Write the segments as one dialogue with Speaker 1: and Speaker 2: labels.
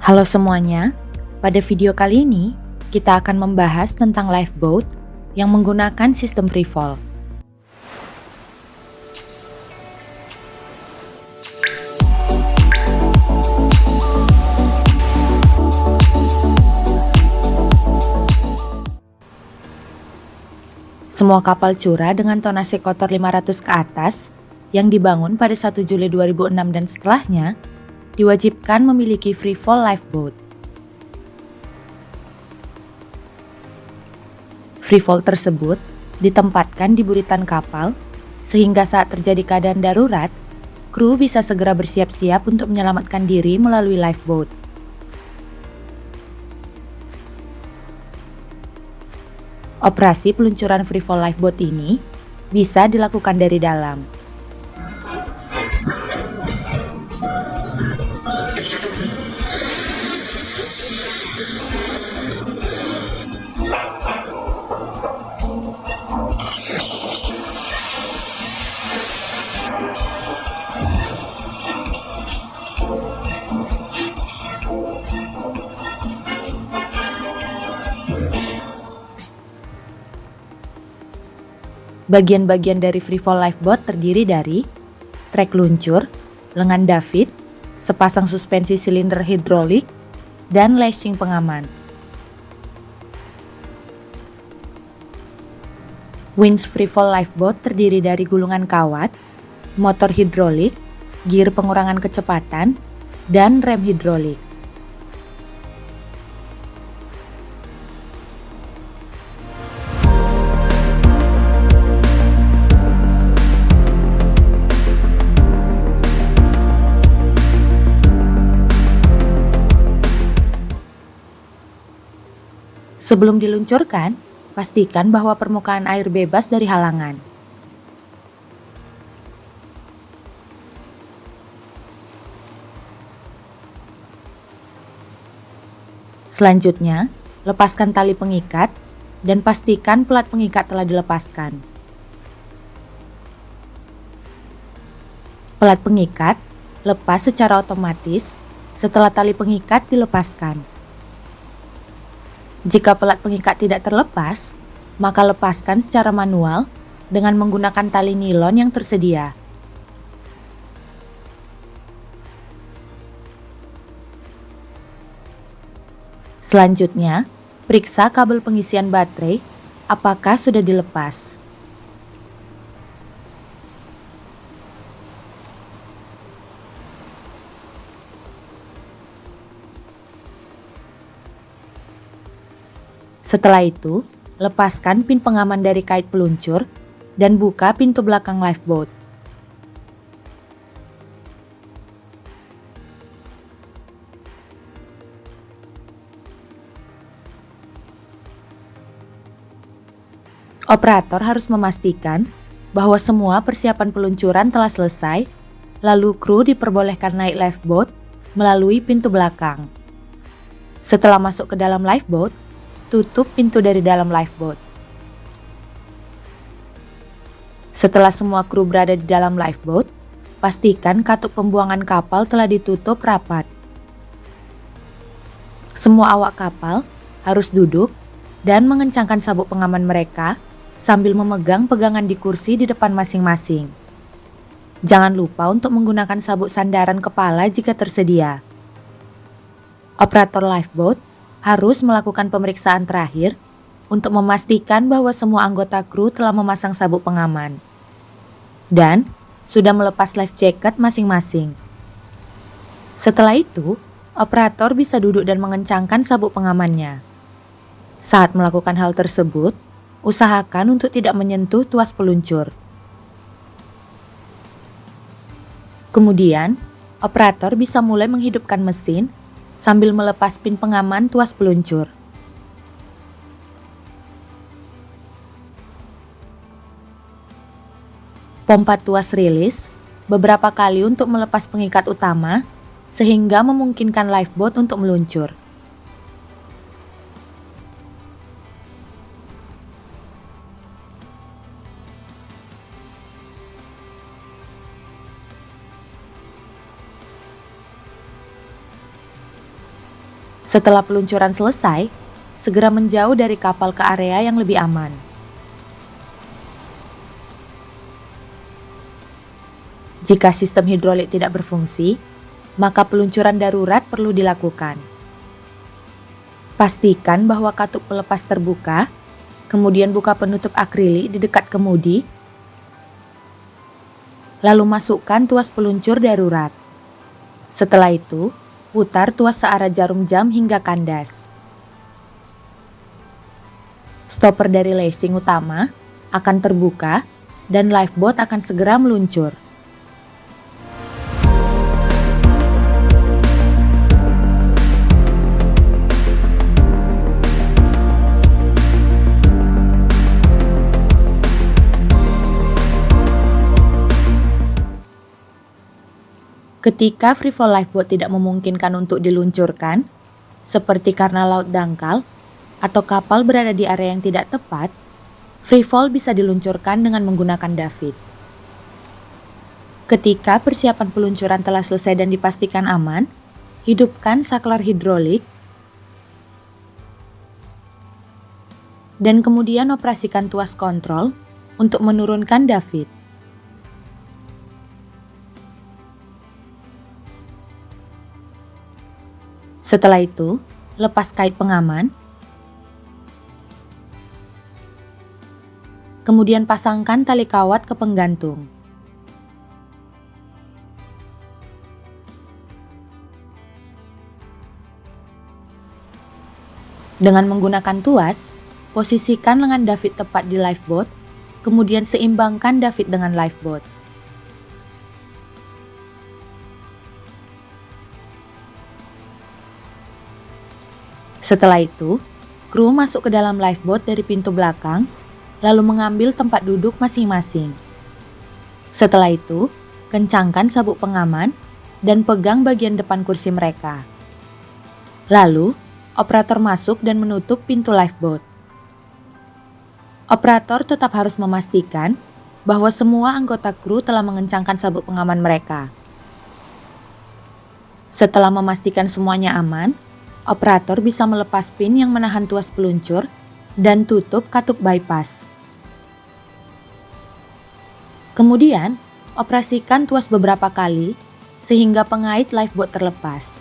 Speaker 1: Halo semuanya, pada video kali ini kita akan membahas tentang lifeboat yang menggunakan sistem free fall. Semua kapal cura dengan tonase kotor 500 ke atas yang dibangun pada 1 Juli 2006 dan setelahnya diwajibkan memiliki free fall lifeboat. Free fall tersebut ditempatkan di buritan kapal sehingga saat terjadi keadaan darurat, kru bisa segera bersiap-siap untuk menyelamatkan diri melalui lifeboat. Operasi peluncuran free fall lifeboat ini bisa dilakukan dari dalam. Bagian-bagian dari free fall lifeboat terdiri dari trek luncur, lengan David, sepasang suspensi silinder hidrolik, dan lashing pengaman. Winch free fall lifeboat terdiri dari gulungan kawat, motor hidrolik, gear pengurangan kecepatan, dan rem hidrolik. Sebelum diluncurkan, pastikan bahwa permukaan air bebas dari halangan. Selanjutnya, lepaskan tali pengikat dan pastikan pelat pengikat telah dilepaskan. Pelat pengikat lepas secara otomatis setelah tali pengikat dilepaskan. Jika pelat pengikat tidak terlepas, maka lepaskan secara manual dengan menggunakan tali nilon yang tersedia. Selanjutnya, periksa kabel pengisian baterai apakah sudah dilepas. Setelah itu, lepaskan pin pengaman dari kait peluncur dan buka pintu belakang lifeboat. Operator harus memastikan bahwa semua persiapan peluncuran telah selesai, lalu kru diperbolehkan naik lifeboat melalui pintu belakang. Setelah masuk ke dalam lifeboat, tutup pintu dari dalam lifeboat. Setelah semua kru berada di dalam lifeboat, pastikan katup pembuangan kapal telah ditutup rapat. Semua awak kapal harus duduk dan mengencangkan sabuk pengaman mereka sambil memegang pegangan di kursi di depan masing-masing. Jangan lupa untuk menggunakan sabuk sandaran kepala jika tersedia. Operator lifeboat harus melakukan pemeriksaan terakhir untuk memastikan bahwa semua anggota kru telah memasang sabuk pengaman dan sudah melepas life jacket masing-masing. Setelah itu, operator bisa duduk dan mengencangkan sabuk pengamannya. Saat melakukan hal tersebut, usahakan untuk tidak menyentuh tuas peluncur. Kemudian, operator bisa mulai menghidupkan mesin sambil melepas pin pengaman tuas peluncur. Pompa tuas rilis beberapa kali untuk melepas pengikat utama sehingga memungkinkan lifeboat untuk meluncur. Setelah peluncuran selesai, segera menjauh dari kapal ke area yang lebih aman. Jika sistem hidrolik tidak berfungsi, maka peluncuran darurat perlu dilakukan. Pastikan bahwa katup pelepas terbuka, kemudian buka penutup akrilik di dekat kemudi, lalu masukkan tuas peluncur darurat. Setelah itu, putar tuas searah jarum jam hingga kandas. Stopper dari lacing utama akan terbuka dan lifeboat akan segera meluncur. Ketika freefall lifeboat tidak memungkinkan untuk diluncurkan, seperti karena laut dangkal atau kapal berada di area yang tidak tepat, freefall bisa diluncurkan dengan menggunakan davit. Ketika persiapan peluncuran telah selesai dan dipastikan aman, hidupkan saklar hidrolik dan kemudian operasikan tuas kontrol untuk menurunkan davit. Setelah itu, lepas kait pengaman, kemudian pasangkan tali kawat ke penggantung. Dengan menggunakan tuas, posisikan lengan davit tepat di lifeboat, kemudian seimbangkan davit dengan lifeboat. Setelah itu, kru masuk ke dalam lifeboat dari pintu belakang, lalu mengambil tempat duduk masing-masing. Setelah itu, kencangkan sabuk pengaman dan pegang bagian depan kursi mereka. Lalu, operator masuk dan menutup pintu lifeboat. Operator tetap harus memastikan bahwa semua anggota kru telah mengencangkan sabuk pengaman mereka. Setelah memastikan semuanya aman, operator bisa melepas pin yang menahan tuas peluncur dan tutup katup bypass. Kemudian, operasikan tuas beberapa kali sehingga pengait lifeboat terlepas.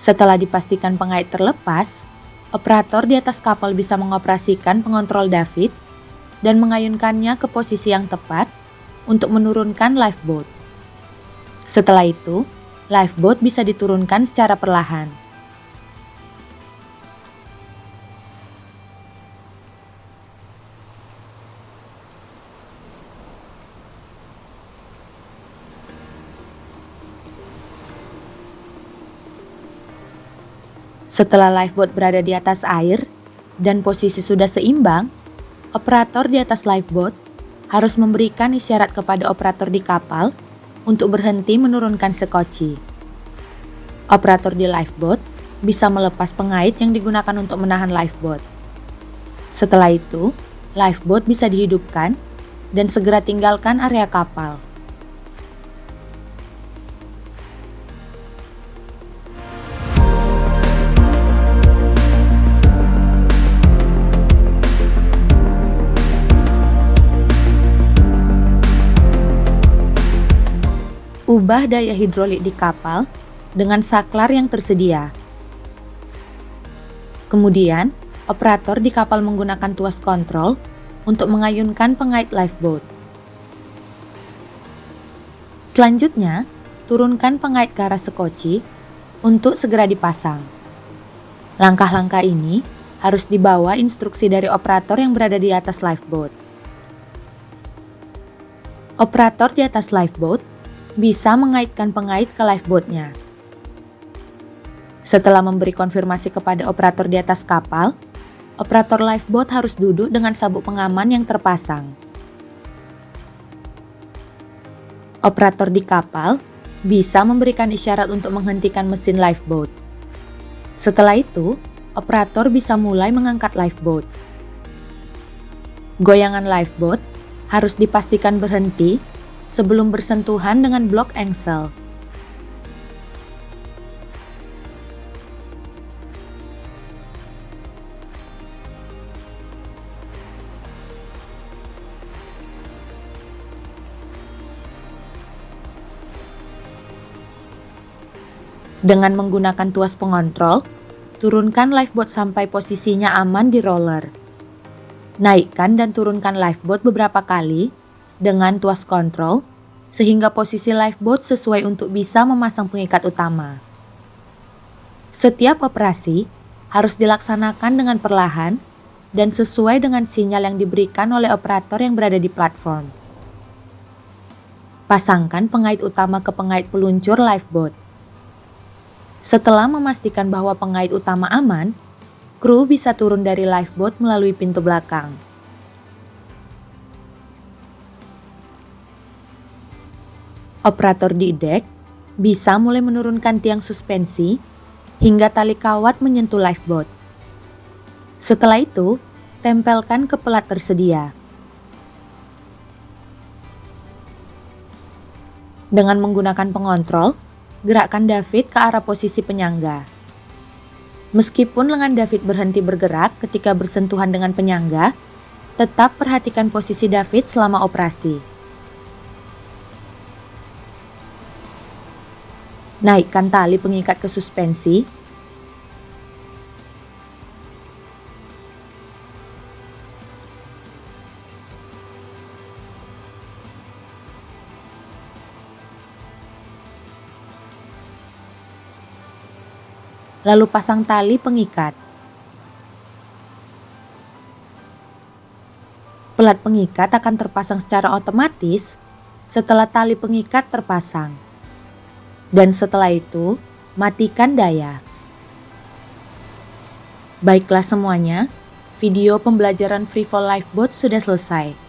Speaker 1: Setelah dipastikan pengait terlepas, operator di atas kapal bisa mengoperasikan pengontrol davit dan mengayunkannya ke posisi yang tepat untuk menurunkan lifeboat. Setelah itu, lifeboat bisa diturunkan secara perlahan. Setelah lifeboat berada di atas air dan posisi sudah seimbang, operator di atas lifeboat harus memberikan isyarat kepada operator di kapal untuk berhenti menurunkan sekoci. Operator di lifeboat bisa melepas pengait yang digunakan untuk menahan lifeboat. Setelah itu, lifeboat bisa dihidupkan dan segera tinggalkan area kapal. Ubah daya hidrolik di kapal dengan saklar yang tersedia. Kemudian, operator di kapal menggunakan tuas kontrol untuk mengayunkan pengait lifeboat. Selanjutnya, turunkan pengait ke arah sekoci untuk segera dipasang. Langkah-langkah ini harus dibawa instruksi dari operator yang berada di atas lifeboat. Operator di atas lifeboat bisa mengaitkan pengait ke lifeboatnya. Setelah memberi konfirmasi kepada operator di atas kapal, operator lifeboat harus duduk dengan sabuk pengaman yang terpasang. Operator di kapal bisa memberikan isyarat untuk menghentikan mesin lifeboat. Setelah itu, operator bisa mulai mengangkat lifeboat. Goyangan lifeboat harus dipastikan berhenti sebelum bersentuhan dengan blok engsel. Dengan menggunakan tuas pengontrol, turunkan lifeboat sampai posisinya aman di roller. Naikkan dan turunkan lifeboat beberapa kali dengan tuas kontrol sehingga posisi lifeboat sesuai untuk bisa memasang pengikat utama. Setiap operasi harus dilaksanakan dengan perlahan dan sesuai dengan sinyal yang diberikan oleh operator yang berada di platform. Pasangkan pengait utama ke pengait peluncur lifeboat. Setelah memastikan bahwa pengait utama aman, kru bisa turun dari lifeboat melalui pintu belakang. Operator di dek bisa mulai menurunkan tiang suspensi hingga tali kawat menyentuh lifeboat. Setelah itu, tempelkan ke pelat tersedia. Dengan menggunakan pengontrol, gerakkan David ke arah posisi penyangga. Meskipun lengan David berhenti bergerak ketika bersentuhan dengan penyangga, tetap perhatikan posisi David selama operasi. Naikkan tali pengikat ke suspensi. Lalu pasang tali pengikat. Pelat pengikat akan terpasang secara otomatis setelah tali pengikat terpasang. Dan setelah itu, matikan daya. Baiklah semuanya, video pembelajaran Freefall Lifeboat sudah selesai.